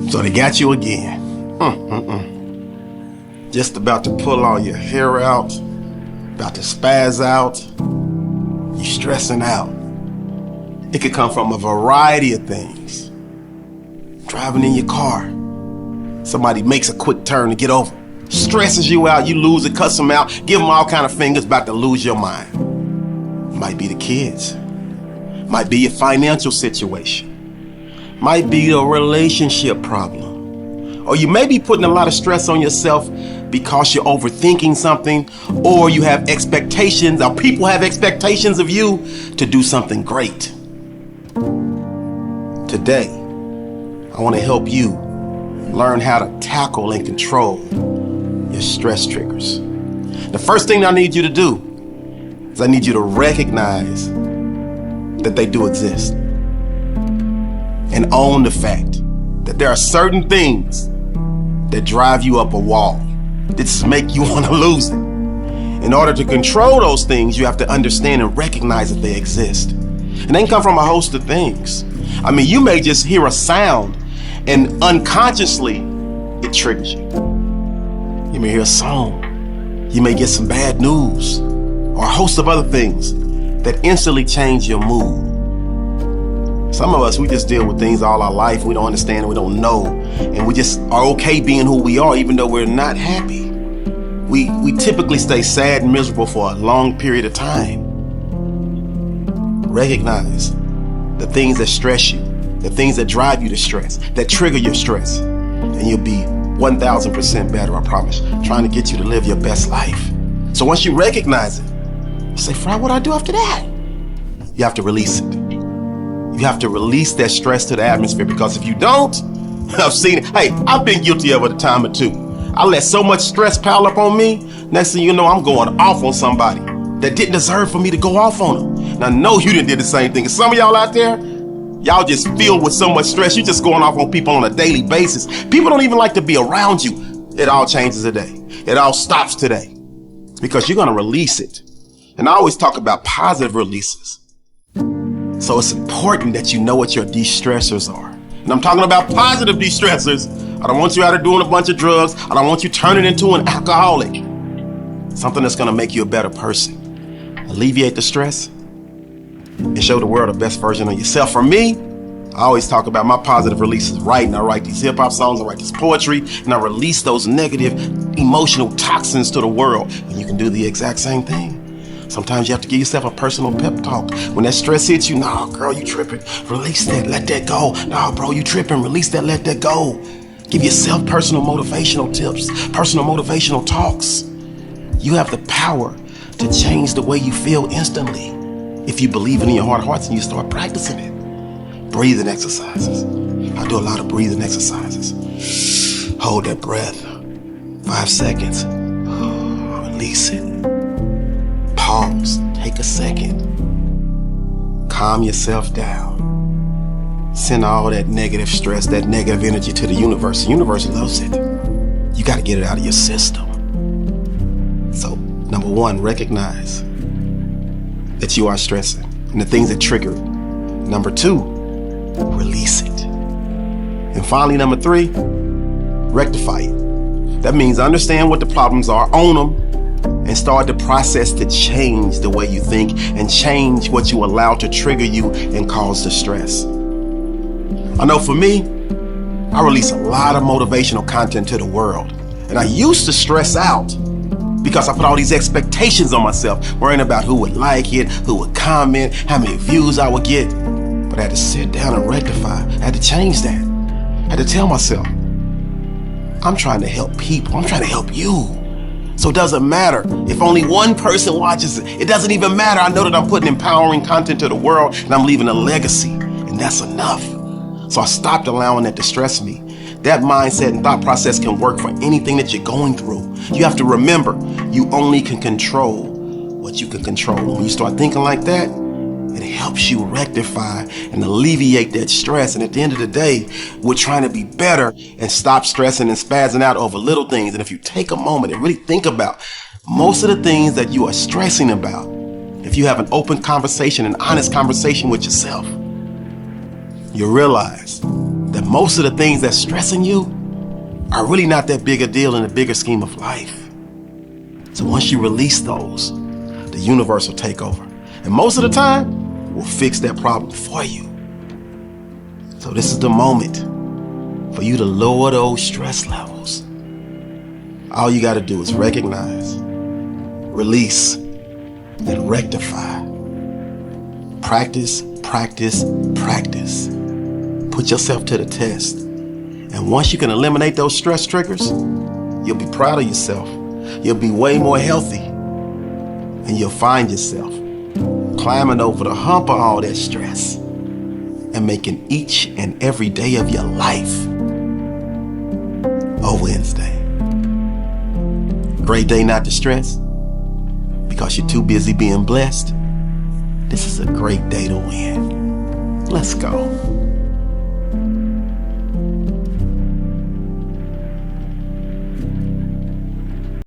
So they got you again. Just about to pull all your hair out, about to spaz out. You're stressing out. It could come from a variety of things. Driving in your car, somebody makes a quick turn to get over. Stresses you out, you lose it, cuss them out, give them all kind of fingers, about to lose your mind. Might be the kids. Might be your financial situation. Might be a relationship problem. Or you may be putting a lot of stress on yourself because you're overthinking something, or you have expectations, or people have expectations of you to do something great. Today, I want to help you learn how to tackle and control your stress triggers. The first thing I need you to do is I need you to recognize that they do exist and own the fact that there are certain things that drive you up a wall, that just make you want to lose it. In order to control those things, you have to understand and recognize that they exist. And they can come from a host of things. I mean, you may just hear a sound and unconsciously it triggers you. You may hear a song. You may get some bad news or a host of other things that instantly change your mood. Some of us, we just deal with things all our life. We don't understand, we don't know, and we just are okay being who we are even though we're not happy. We typically stay sad and miserable for a long period of time. Recognize the things that stress you, the things that drive you to stress, that trigger your stress, and you'll be 1,000% better, I promise, trying to get you to live your best life. So once you recognize it, you say, Fry, what do I do after that? You have to release it. You have to release that stress to the atmosphere, because if you don't, I've seen it. Hey, I've been guilty of it a time or two. I let so much stress pile up on me, next thing you know, I'm going off on somebody that didn't deserve for me to go off on them. And I know you didn't do the same thing. And some of y'all out there, y'all just filled with so much stress, you're just going off on people on a daily basis. People don't even like to be around you. It all changes today. It all stops today because you're going to release it. And I always talk about positive releases. So it's important that you know what your de-stressors are. And I'm talking about positive de-stressors. I don't want you out there doing a bunch of drugs. I don't want you turning into an alcoholic. Something that's going to make you a better person. Alleviate the stress and show the world the best version of yourself. For me, I always talk about my positive releases. Writing, I write these hip hop songs, I write this poetry, and I release those negative emotional toxins to the world. And you can do the exact same thing. Sometimes you have to give yourself a personal pep talk. When that stress hits you, nah, girl, you tripping. Release that, let that go. Nah, bro, you tripping. Release that, let that go. Give yourself personal motivational tips, personal motivational talks. You have the power to change the way you feel instantly if you believe it in your heart of hearts and you start practicing it. Breathing exercises. I do a lot of breathing exercises. Hold that breath. 5 seconds. Release it. Pause. Take a second. Calm yourself down. Send all that negative stress, that negative energy to the universe. The universe loves it. You got to get it out of your system. So, number one, recognize that you are stressing and the things that trigger it. Number two, release it. And finally, number three, rectify it. That means understand what the problems are, own them, and start the process to change the way you think and change what you allow to trigger you and cause the stress. I know for me, I release a lot of motivational content to the world. And I used to stress out because I put all these expectations on myself, worrying about who would like it, who would comment, how many views I would get. But I had to sit down and rectify. I had to change that. I had to tell myself, I'm trying to help people. I'm trying to help you. So it doesn't matter if only one person watches it. It doesn't even matter. I know that I'm putting empowering content to the world and I'm leaving a legacy, and that's enough. So I stopped allowing that to stress me. That mindset and thought process can work for anything that you're going through. You have to remember, you only can control what you can control. When you start thinking like that, it helps you rectify and alleviate that stress. And at the end of the day, we're trying to be better and stop stressing and spazzing out over little things. And if you take a moment and really think about most of the things that you are stressing about, if you have an open conversation, an honest conversation with yourself, you realize that And most of the things that's stressing you are really not that big a deal in the bigger scheme of life. So once you release those, the universe will take over. And most of the time, will fix that problem for you. So this is the moment for you to lower those stress levels. All you gotta do is recognize, release, and rectify. Practice, practice, practice. Put yourself to the test. And once you can eliminate those stress triggers, you'll be proud of yourself. You'll be way more healthy. And you'll find yourself climbing over the hump of all that stress and making each and every day of your life a Wednesday. Great day not to stress because you're too busy being blessed. This is a great day to win. Let's go.